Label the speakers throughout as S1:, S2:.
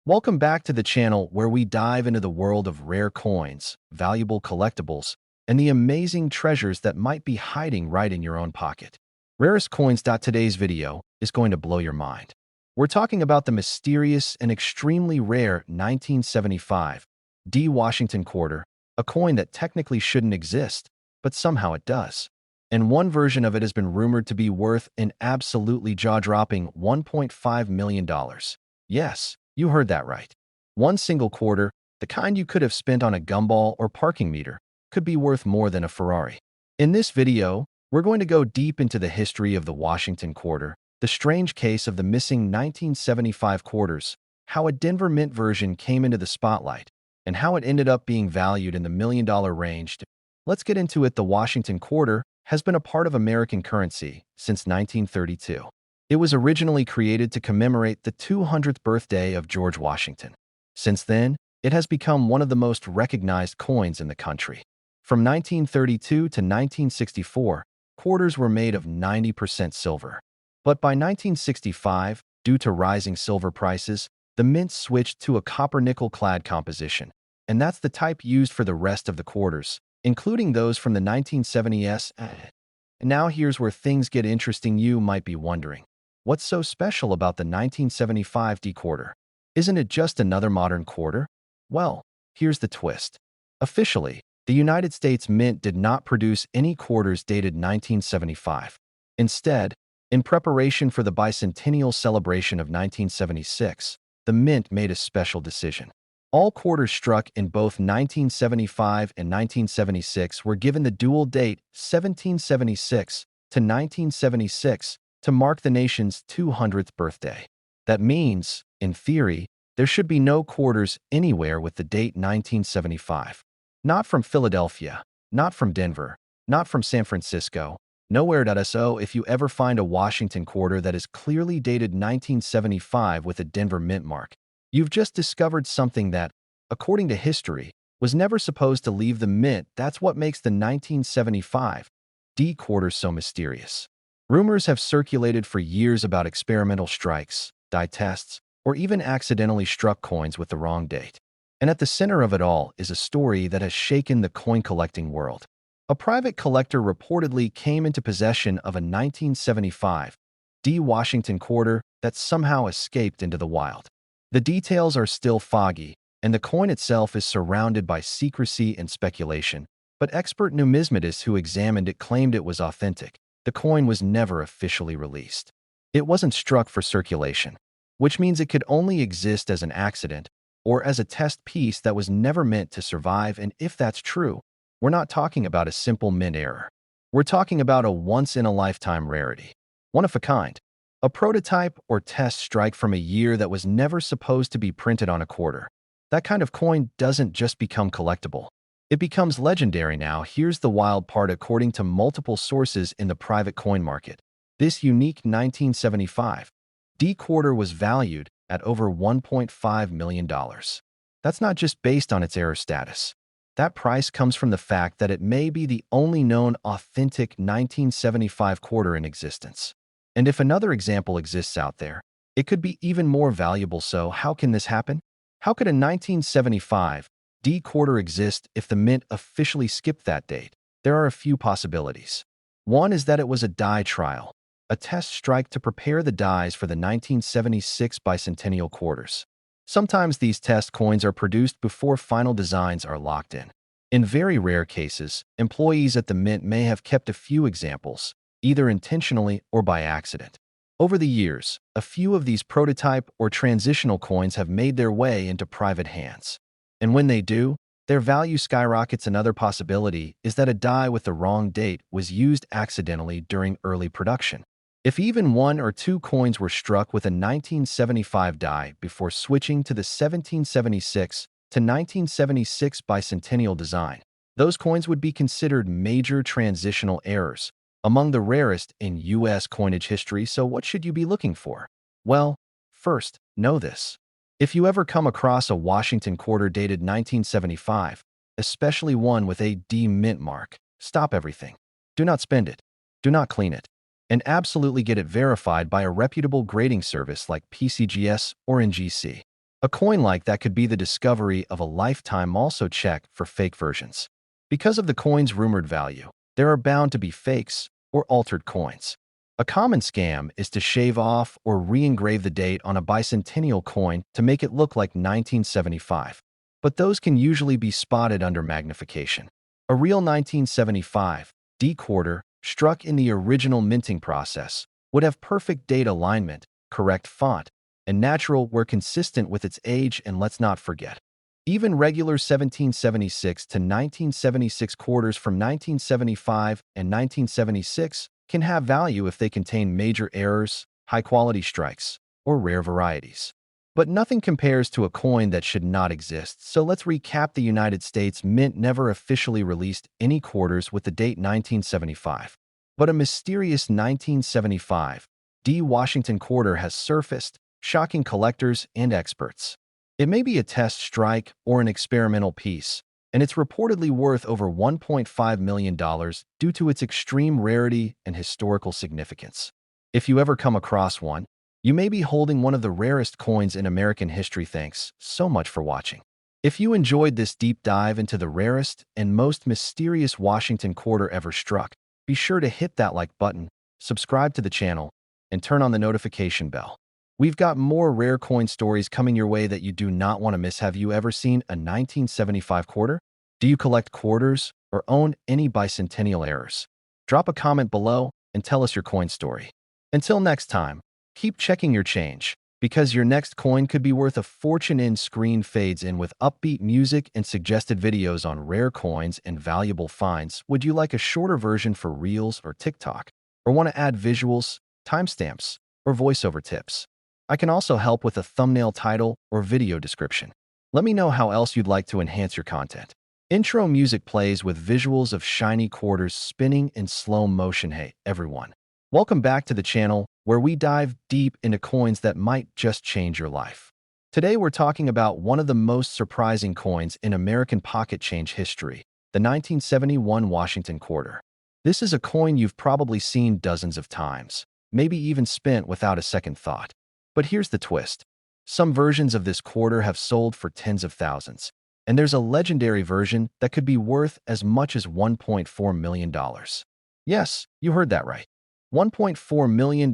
S1: Welcome back to the channel where we dive into the world of rare coins, valuable collectibles, and the amazing treasures that might be hiding right in your own pocket. Rarest Coins. Today's video is going to blow your mind. We're talking about the mysterious and extremely rare 1975 D. Washington quarter, a coin that technically shouldn't exist, but somehow it does. And one version of it has been rumored to be worth an absolutely jaw-dropping $1.5 million. Yes, you heard that right. One single quarter, the kind you could have spent on a gumball or parking meter, could be worth more than a Ferrari. In this video, we're going to go deep into the history of the Washington quarter, the strange case of the missing 1975 quarters, how a Denver Mint version came into the spotlight, and how it ended up being valued in the million-dollar range. Let's get into it. The Washington quarter has been a part of American currency since 1932. It was originally created to commemorate the 200th birthday of George Washington. Since then, it has become one of the most recognized coins in the country. From 1932 to 1964, quarters were made of 90% silver. But by 1965, due to rising silver prices, the mint switched to a copper-nickel-clad composition, and that's the type used for the rest of the quarters, including those from the 1970s. And now here's where things get interesting. You might be wondering, what's so special about the 1975 D quarter? Isn't it just another modern quarter? Well, here's the twist. Officially, the United States Mint did not produce any quarters dated 1975. Instead, in preparation for the bicentennial celebration of 1976, the Mint made a special decision. All quarters struck in both 1975 and 1976 were given the dual date 1776 to 1976 to mark the nation's 200th birthday. That means, in theory, there should be no quarters anywhere with the date 1975. Not from Philadelphia, not from Denver, not from San Francisco, nowhere. So if you ever find a Washington quarter that is clearly dated 1975 with a Denver Mint mark, you've just discovered something that, according to history, was never supposed to leave the mint. That's what makes the 1975 D quarter so mysterious. Rumors have circulated for years about experimental strikes, die tests, or even accidentally struck coins with the wrong date. And at the center of it all is a story that has shaken the coin collecting world. A private collector reportedly came into possession of a 1975 D Washington quarter that somehow escaped into the wild. The details are still foggy, and the coin itself is surrounded by secrecy and speculation, but expert numismatists who examined it claimed it was authentic. The coin was never officially released. It wasn't struck for circulation, which means it could only exist as an accident or as a test piece that was never meant to survive. And if that's true, we're not talking about a simple mint error. We're talking about a once-in-a-lifetime rarity, one of a kind. A prototype or test strike from a year that was never supposed to be printed on a quarter. That kind of coin doesn't just become collectible. It becomes legendary. Now, here's the wild part. According to multiple sources in the private coin market, this unique 1975 D quarter was valued at over $1.5 million. That's not just based on its error status. That price comes from the fact that it may be the only known authentic 1975 quarter in existence. And if another example exists out there, it could be even more valuable. So how can this happen? How could a 1975 D quarter exist if the mint officially skipped that date? There are a few possibilities. One is that it was a die trial, a test strike to prepare the dies for the 1976 bicentennial quarters. Sometimes these test coins are produced before final designs are locked in. In very rare cases, employees at the mint may have kept a few examples, either intentionally or by accident. Over the years, a few of these prototype or transitional coins have made their way into private hands. And when they do, their value skyrockets. Another possibility is that a die with the wrong date was used accidentally during early production. If even one or two coins were struck with a 1975 die before switching to the 1776 to 1976 bicentennial design, those coins would be considered major transitional errors, among the rarest in U.S. coinage history. So what should you be looking for? Well, first, know this. If you ever come across a Washington quarter dated 1975, especially one with a D mint mark, stop everything. Do not spend it. Do not clean it. And absolutely get it verified by a reputable grading service like PCGS or NGC. A coin like that could be the discovery of a lifetime. Also check for fake versions. Because of the coin's rumored value, there are bound to be fakes or altered coins. A common scam is to shave off or re-engrave the date on a bicentennial coin to make it look like 1975. But those can usually be spotted under magnification. A real 1975 D quarter, struck in the original minting process, would have perfect date alignment, correct font, and natural were consistent with its age. And let's not forget, even regular 1776 to 1976 quarters from 1975 and 1976 can have value if they contain major errors, high-quality strikes, or rare varieties. But nothing compares to a coin that should not exist. So let's recap. The United States Mint never officially released any quarters with the date 1975. But a mysterious 1975 D Washington quarter has surfaced, shocking collectors and experts. It may be a test strike or an experimental piece, and it's reportedly worth over $1.5 million due to its extreme rarity and historical significance. If you ever come across one, you may be holding one of the rarest coins in American history. Thanks so much for watching. If you enjoyed this deep dive into the rarest and most mysterious Washington quarter ever struck, be sure to hit that like button, subscribe to the channel, and turn on the notification bell. We've got more rare coin stories coming your way that you do not want to miss. Have you ever seen a 1975 quarter? Do you collect quarters or own any bicentennial errors? Drop a comment below and tell us your coin story. Until next time, keep checking your change, because your next coin could be worth a fortune. Screen fades in with upbeat music and suggested videos on rare coins and valuable finds. Would you like a shorter version for Reels or TikTok? Or want to add visuals, timestamps, or voiceover tips? I can also help with a thumbnail title or video description. Let me know how else you'd like to enhance your content. Intro music plays with visuals of shiny quarters spinning in slow motion. Hey, everyone. Welcome back to the channel, where we dive deep into coins that might just change your life. Today we're talking about one of the most surprising coins in American pocket change history, the 1971 Washington quarter. This is a coin you've probably seen dozens of times, maybe even spent without a second thought. But here's the twist. Some versions of this quarter have sold for tens of thousands, and there's a legendary version that could be worth as much as $1.4 million. Yes, you heard that right. $1.4 million.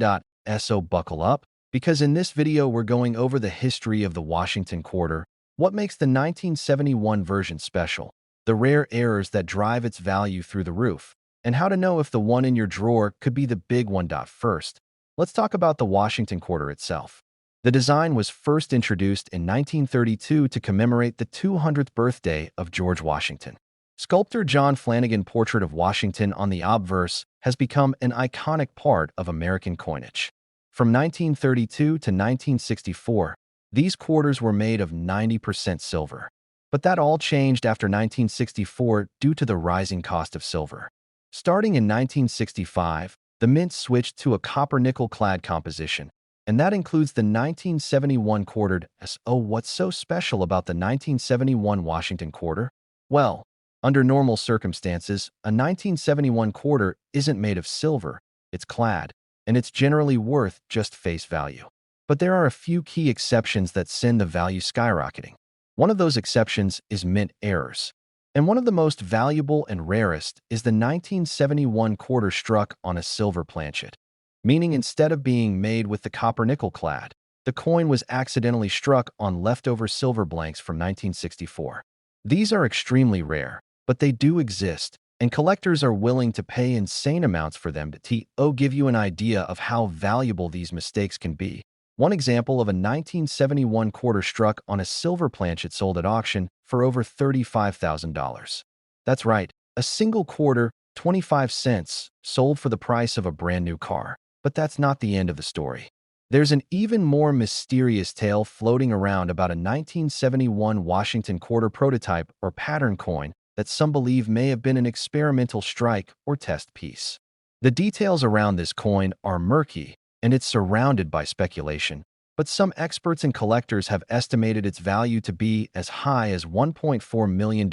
S1: So buckle up, because in this video we're going over the history of the Washington quarter, what makes the 1971 version special, the rare errors that drive its value through the roof, and how to know if the one in your drawer could be the big one. First, let's talk about the Washington quarter itself. The design was first introduced in 1932 to commemorate the 200th birthday of George Washington. Sculptor John Flanagan's portrait of Washington on the obverse has become an iconic part of American coinage. From 1932 to 1964, these quarters were made of 90% silver. But that all changed after 1964 due to the rising cost of silver. Starting in 1965, the mint switched to a copper-nickel clad composition, and that includes the 1971 quartered. So what's so special about the 1971 Washington quarter? Well, under normal circumstances, a 1971 quarter isn't made of silver, it's clad, and it's generally worth just face value. But there are a few key exceptions that send the value skyrocketing. One of those exceptions is mint errors. And one of the most valuable and rarest is the 1971 quarter struck on a silver planchet, meaning instead of being made with the copper-nickel clad, the coin was accidentally struck on leftover silver blanks from 1964. These are extremely rare, but they do exist, and collectors are willing to pay insane amounts for them. To give you an idea of how valuable these mistakes can be, one example of a 1971 quarter struck on a silver planchet sold at auction for over $35,000. That's right, a single quarter, 25 cents, sold for the price of a brand new car. But that's not the end of the story. There's an even more mysterious tale floating around about a 1971 Washington quarter prototype or pattern coin that some believe may have been an experimental strike or test piece. The details around this coin are murky, and it's surrounded by speculation, but some experts and collectors have estimated its value to be as high as $1.4 million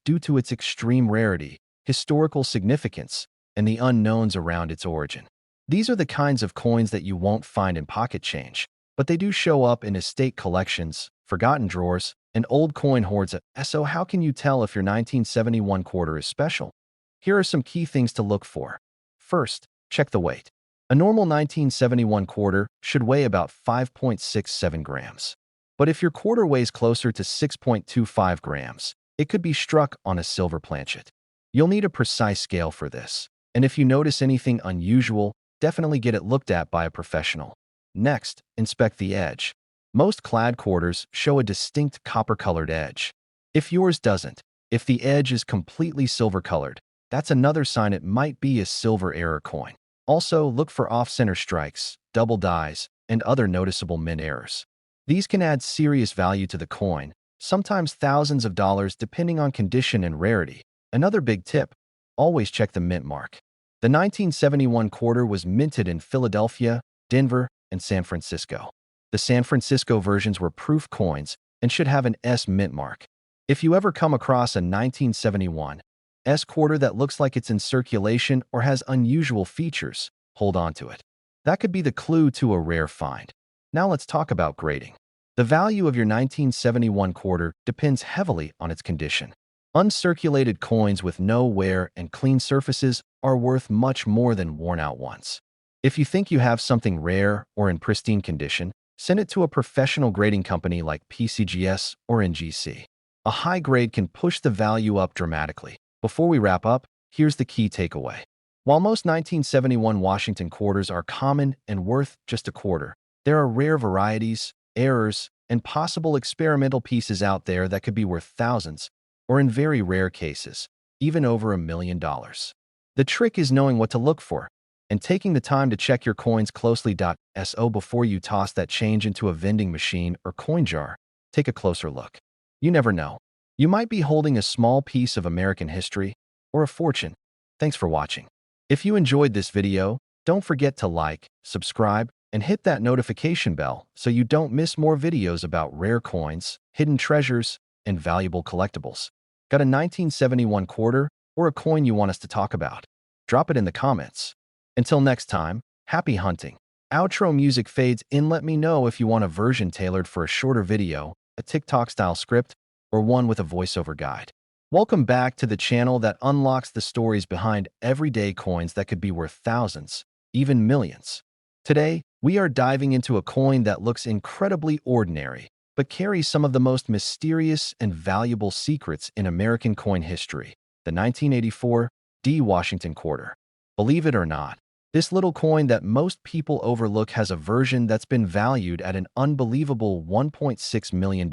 S1: due to its extreme rarity, historical significance, and the unknowns around its origin. These are the kinds of coins that you won't find in pocket change. but they do show up in estate collections, forgotten drawers, and old coin hoards. So how can you tell if your 1971 quarter is special? Here are some key things to look for. First, check the weight. A normal 1971 quarter should weigh about 5.67 grams. But if your quarter weighs closer to 6.25 grams, it could be struck on a silver planchet. You'll need a precise scale for this, and if you notice anything unusual, definitely get it looked at by a professional. Next, inspect the edge. Most clad quarters show a distinct copper-colored edge. If yours doesn't, if the edge is completely silver-colored, that's another sign it might be a silver error coin. Also, look for off-center strikes, double dies, and other noticeable mint errors. These can add serious value to the coin, sometimes thousands of dollars depending on condition and rarity. Another big tip, always check the mint mark. The 1971 quarter was minted in Philadelphia, Denver, and San Francisco. The San Francisco versions were proof coins and should have an S mint mark. If you ever come across a 1971 S quarter that looks like it's in circulation or has unusual features, hold on to it. That could be the clue to a rare find. Now let's talk about grading. The value of your 1971 quarter depends heavily on its condition. Uncirculated coins with no wear and clean surfaces are worth much more than worn-out ones. If you think you have something rare or in pristine condition, send it to a professional grading company like PCGS or NGC. A high grade can push the value up dramatically. Before we wrap up, here's the key takeaway. While most 1971 Washington quarters are common and worth just a quarter, there are rare varieties, errors, and possible experimental pieces out there that could be worth thousands, or in very rare cases, even over $1 million. The trick is knowing what to look for and taking the time to check your coins closely. So before you toss that change into a vending machine or coin jar, take a closer look. You never know. You might be holding a small piece of American history or a fortune. Thanks for watching. If you enjoyed this video, don't forget to like, subscribe, and hit that notification bell so you don't miss more videos about rare coins, hidden treasures, and valuable collectibles. Got a 1971 quarter or a coin you want us to talk about? Drop it in the comments. Until next time, happy hunting. Outro music fades in. Let me know if you want a version tailored for a shorter video, a TikTok-style script, or one with a voiceover guide. Welcome back to the channel that unlocks the stories behind everyday coins that could be worth thousands, even millions. Today, we are diving into a coin that looks incredibly ordinary, but carries some of the most mysterious and valuable secrets in American coin history, the 1984 D. Washington quarter. Believe it or not, this little coin that most people overlook has a version that's been valued at an unbelievable $1.6 million.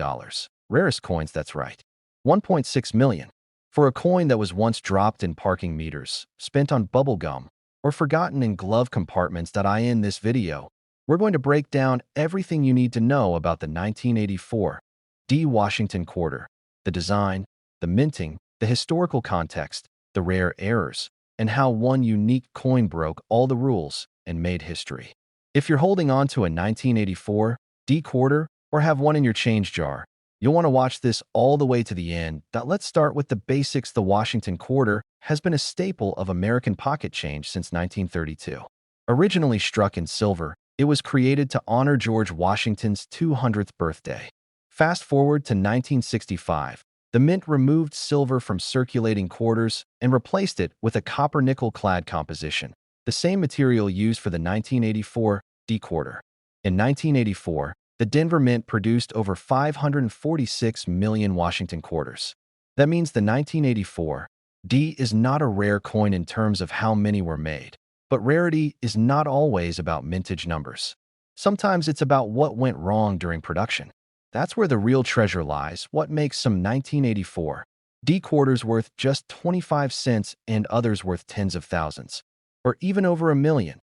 S1: Rarest coins, that's right. $1.6 million. For a coin that was once dropped in parking meters, spent on bubble gum, or forgotten in glove compartments. In this video, we're going to break down everything you need to know about the 1984 D. Washington quarter, the design, the minting, the historical context, the rare errors, and how one unique coin broke all the rules and made history. If you're holding on to a 1984 D quarter or have one in your change jar, you'll want to watch this all the way to the end. Let's start with the basics. The Washington quarter has been a staple of American pocket change since 1932. Originally struck in silver, it was created to honor George Washington's 200th birthday. Fast forward to 1965, the mint removed silver from circulating quarters and replaced it with a copper-nickel-clad composition, the same material used for the 1984 D quarter. In 1984, the Denver Mint produced over 546 million Washington quarters. That means the 1984 D is not a rare coin in terms of how many were made, but rarity is not always about mintage numbers. Sometimes it's about what went wrong during production. That's where the real treasure lies. What makes some 1984 D quarters worth just 25 cents and others worth tens of thousands, or even over $1 million?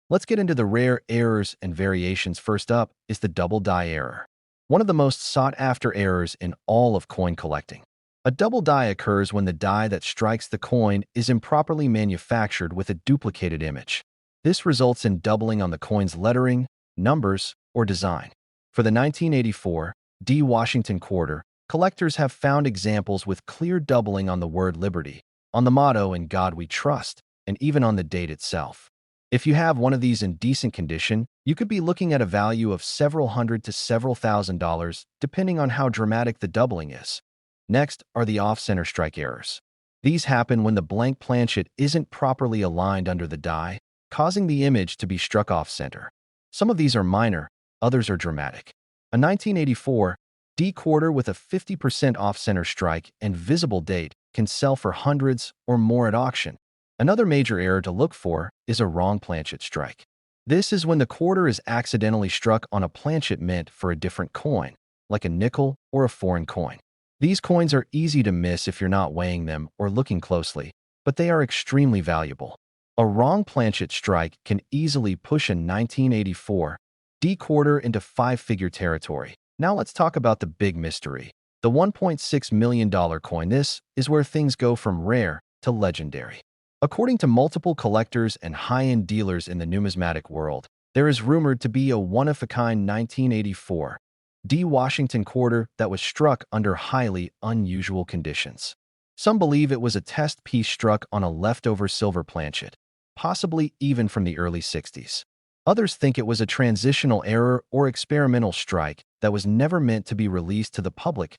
S1: Let's get into the rare errors and variations. First up is the double die error, one of the most sought-after errors in all of coin collecting. A double die occurs when the die that strikes the coin is improperly manufactured with a duplicated image. This results in doubling on the coin's lettering, numbers, or design. For the 1984 D. Washington quarter, collectors have found examples with clear doubling on the word Liberty, on the motto "In God We Trust," and even on the date itself. If you have one of these in decent condition, you could be looking at a value of several hundred to several $1,000s, depending on how dramatic the doubling is. Next are the off-center strike errors. These happen when the blank planchet isn't properly aligned under the die, causing the image to be struck off-center. Some of these are minor, others are dramatic. A 1984 D quarter with a 50% off-center strike and visible date can sell for hundreds or more at auction. Another major error to look for is a wrong planchet strike. This is when the quarter is accidentally struck on a planchet meant for a different coin, like a nickel or a foreign coin. These coins are easy to miss if you're not weighing them or looking closely, but they are extremely valuable. A wrong planchet strike can easily push a 1984 D quarter into five-figure territory. Now let's talk about the big mystery, the $1.6 million coin. This is where things go from rare to legendary. According to multiple collectors and high-end dealers in the numismatic world, there is rumored to be a one-of-a-kind 1984 D Washington quarter that was struck under highly unusual conditions. Some believe it was a test piece struck on a leftover silver planchet, possibly even from the early 60s. Others think it was a transitional error or experimental strike that was never meant to be released to the public.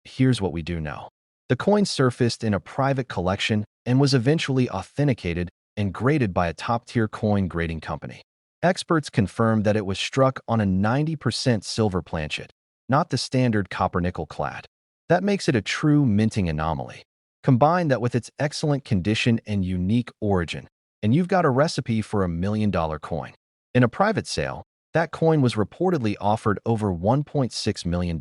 S1: Here's what we do know. The coin surfaced in a private collection and was eventually authenticated and graded by a top-tier coin grading company. Experts confirmed that it was struck on a 90% silver planchet, not the standard copper-nickel clad. That makes it a true minting anomaly. Combine that with its excellent condition and unique origin, and you've got a recipe for $1 million coin. In a private sale, that coin was reportedly offered over $1.6 million.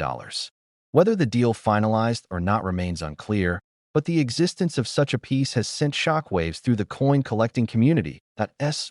S1: Whether the deal finalized or not remains unclear, but the existence of such a piece has sent shockwaves through the coin collecting community.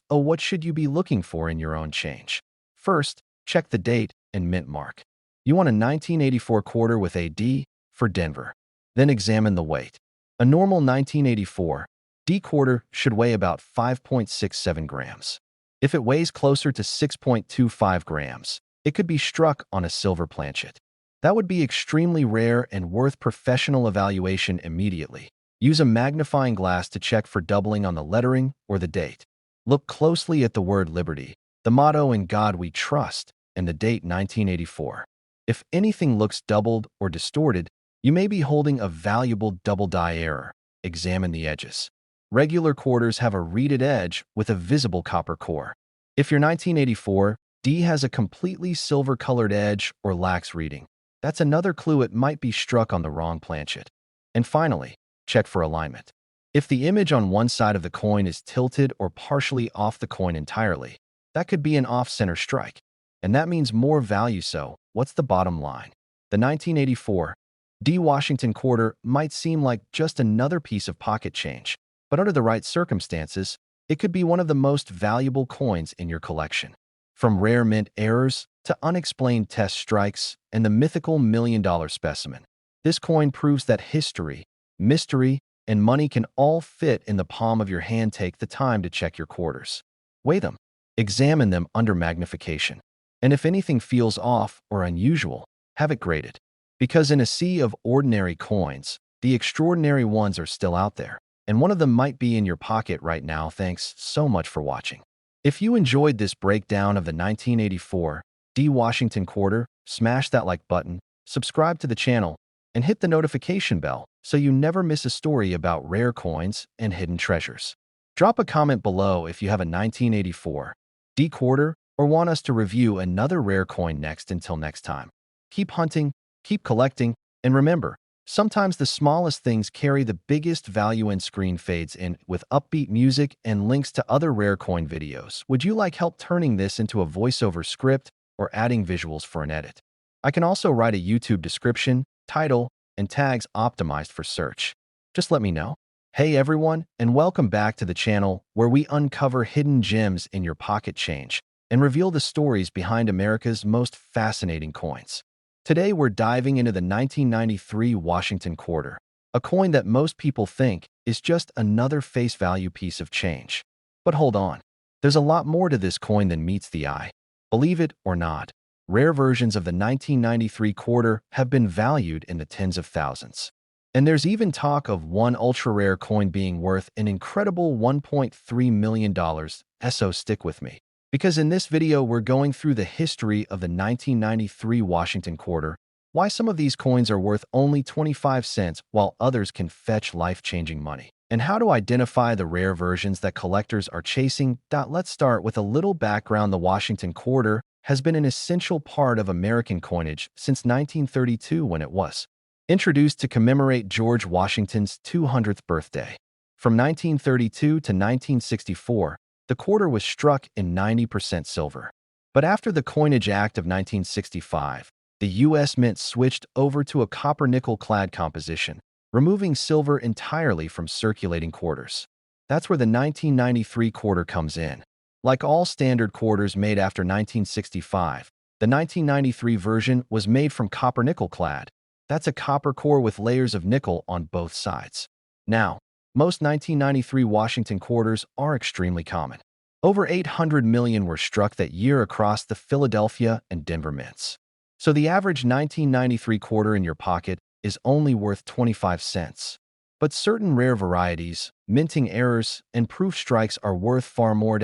S1: What should you be looking for in your own change? First, check the date and mint mark. You want a 1984 quarter with a D for Denver. Then examine the weight. A normal 1984 D quarter should weigh about 5.67 grams. If it weighs closer to 6.25 grams, it could be struck on a silver planchet. That would be extremely rare and worth professional evaluation immediately. Use a magnifying glass to check for doubling on the lettering or the date. Look closely at the word Liberty, the motto In God We Trust, and the date 1984. If anything looks doubled or distorted, you may be holding a valuable double die error. Examine the edges. Regular quarters have a reeded edge with a visible copper core. If your 1984 D has a completely silver-colored edge or lacks reading, that's another clue it might be struck on the wrong planchet. And finally, check for alignment. If the image on one side of the coin is tilted or partially off the coin entirely, that could be an off-center strike. And that means more value. So, what's the bottom line? The 1984 D Washington quarter might seem like just another piece of pocket change, but under the right circumstances, it could be one of the most valuable coins in your collection. From rare mint errors to unexplained test strikes and the mythical $1 million specimen, this coin proves that history, mystery, and money can all fit in the palm of your hand. Take the time to check your quarters. Weigh them. Examine them under magnification. And if anything feels off or unusual, have it graded. Because in a sea of ordinary coins, the extraordinary ones are still out there, and one of them might be in your pocket right now. Thanks so much for watching. If you enjoyed this breakdown of the 1984 D Washington quarter, smash that like button, subscribe to the channel, and hit the notification bell so you never miss a story about rare coins and hidden treasures. Drop a comment below if you have a 1984 D quarter or want us to review another rare coin next. Until next time, keep hunting, keep collecting, and remember, sometimes the smallest things carry the biggest value. And screen fades in with upbeat music and links to other rare coin videos. Would you like help turning this into a voiceover script or adding visuals for an edit? I can also write a YouTube description, title, and tags optimized for search. Just let me know. Hey everyone, and welcome back to the channel where we uncover hidden gems in your pocket change and reveal the stories behind America's most fascinating coins. Today we're diving into the 1993 Washington quarter, a coin that most people think is just another face value piece of change. But hold on, there's a lot more to this coin than meets the eye. Believe it or not, rare versions of the 1993 quarter have been valued in the tens of thousands. And there's even talk of one ultra-rare coin being worth an incredible $1.3 million. So stick with me, because in this video we're going through the history of the 1993 Washington quarter, why some of these coins are worth only 25 cents while others can fetch life-changing money, and how to identify the rare versions that collectors are chasing. Let's start with a little background. The Washington quarter has been an essential part of American coinage since 1932, when it was introduced to commemorate George Washington's 200th birthday. From 1932 to 1964, the quarter was struck in 90% silver. But after the Coinage Act of 1965, the U.S. Mint switched over to a copper-nickel-clad composition, removing silver entirely from circulating quarters. That's where the 1993 quarter comes in. Like all standard quarters made after 1965, the 1993 version was made from copper-nickel-clad. That's a copper core with layers of nickel on both sides. Now, most 1993 Washington quarters are extremely common. Over 800 million were struck that year across the Philadelphia and Denver mints. So the average 1993 quarter in your pocket is only worth 25 cents. But certain rare varieties, minting errors, and proof strikes are worth far more.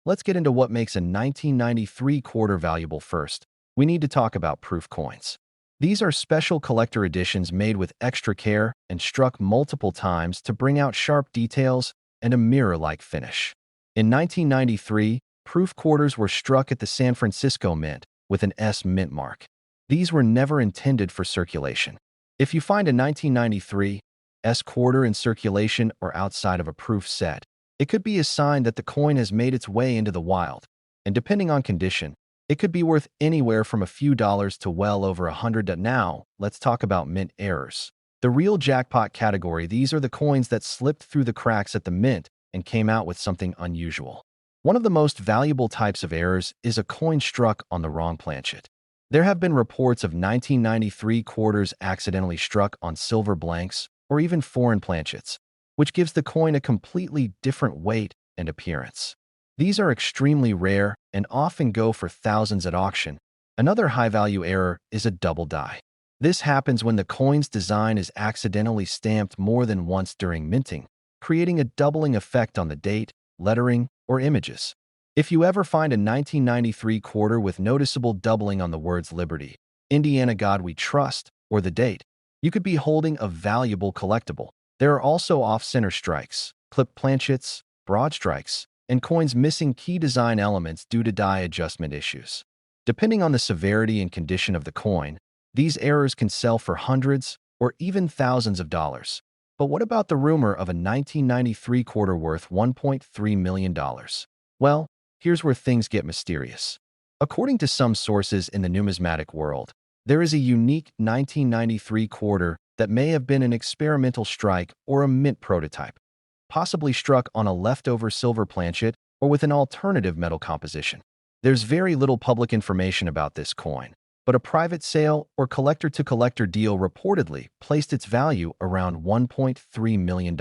S1: Let's get into what makes a 1993 quarter valuable first. We need to talk about proof coins. These are special collector editions made with extra care and struck multiple times to bring out sharp details and a mirror-like finish. In 1993, proof quarters were struck at the San Francisco Mint with an S mint mark. These were never intended for circulation. If you find a 1993 S quarter in circulation or outside of a proof set, it could be a sign that the coin has made its way into the wild, and depending on condition, it could be worth anywhere from a few dollars to well over $100. Now, let's talk about mint errors. The real jackpot category. These are the coins that slipped through the cracks at the mint and came out with something unusual. One of the most valuable types of errors is a coin struck on the wrong planchet. There have been reports of 1993 quarters accidentally struck on silver blanks or even foreign planchets, which gives the coin a completely different weight and appearance. These are extremely rare and often go for thousands at auction. Another high-value error is a double die. This happens when the coin's design is accidentally stamped more than once during minting, creating a doubling effect on the date, lettering, or images. If you ever find a 1993 quarter with noticeable doubling on the words Liberty, Indiana God We Trust, or the date, you could be holding a valuable collectible. There are also off-center strikes, clipped planchets, broad strikes, and coins missing key design elements due to die adjustment issues. Depending on the severity and condition of the coin, these errors can sell for hundreds or even thousands of dollars. But what about the rumor of a 1993 quarter worth $1.3 million? Well, here's where things get mysterious. According to some sources in the numismatic world, there is a unique 1993 quarter that may have been an experimental strike or a mint prototype, possibly struck on a leftover silver planchet or with an alternative metal composition. There's very little public information about this coin, but a private sale or collector-to-collector deal reportedly placed its value around $1.3 million.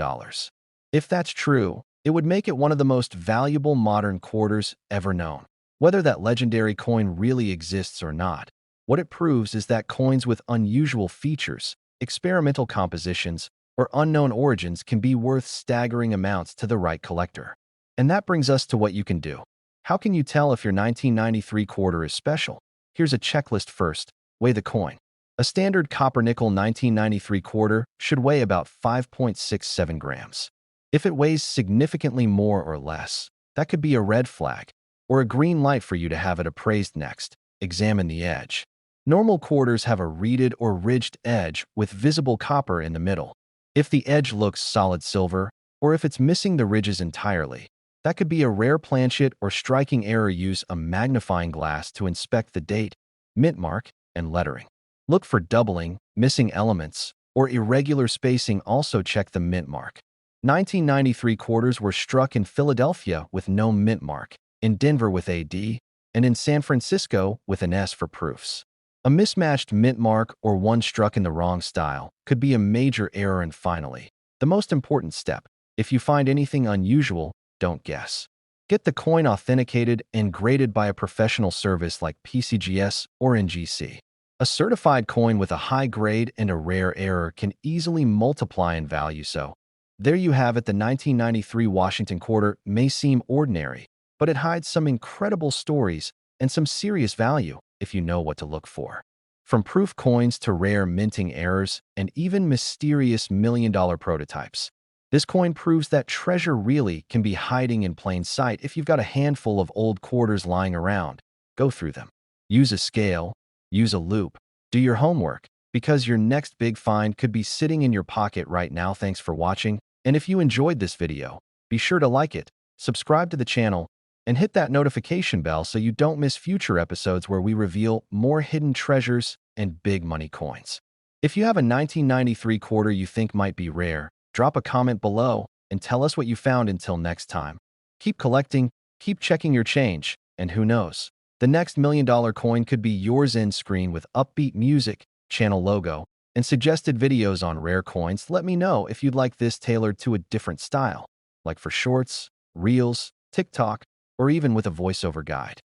S1: If that's true, it would make it one of the most valuable modern quarters ever known. Whether that legendary coin really exists or not, what it proves is that coins with unusual features, experimental compositions, or unknown origins can be worth staggering amounts to the right collector. And that brings us to what you can do. How can you tell if your 1993 quarter is special? Here's a checklist first. Weigh the coin. A standard copper-nickel 1993 quarter should weigh about 5.67 grams. If it weighs significantly more or less, that could be a red flag, or a green light for you to have it appraised next. Examine the edge. Normal quarters have a reeded or ridged edge with visible copper in the middle. If the edge looks solid silver, or if it's missing the ridges entirely, that could be a rare planchet or striking error. Use a magnifying glass to inspect the date, mint mark, and lettering. Look for doubling, missing elements, or irregular spacing. Also check the mint mark. 1993 quarters were struck in Philadelphia with no mint mark, in Denver with AD, and in San Francisco with an S for proofs. A mismatched mint mark or one struck in the wrong style could be a major error. And finally, the most important step, if you find anything unusual, don't guess. Get the coin authenticated and graded by a professional service like PCGS or NGC. A certified coin with a high grade and a rare error can easily multiply in value. So, there you have it. The 1993 Washington quarter may seem ordinary, but it hides some incredible stories and some serious value if you know what to look for. From proof coins to rare minting errors and even mysterious million-dollar prototypes, this coin proves that treasure really can be hiding in plain sight. If you've got a handful of old quarters lying around, go through them. Use a scale, use a loop, do your homework, because your next big find could be sitting in your pocket right now. Thanks for watching, and if you enjoyed this video, be sure to like it, subscribe to the channel, and hit that notification bell so you don't miss future episodes where we reveal more hidden treasures and big money coins. If you have a 1993 quarter you think might be rare, drop a comment below and tell us what you found. Until next time, keep collecting, keep checking your change, and who knows, the next million-dollar coin could be yours. End screen with upbeat music, channel logo, and suggested videos on rare coins. Let me know if you'd like this tailored to a different style, like for shorts, reels, TikTok, or even with a voiceover guide.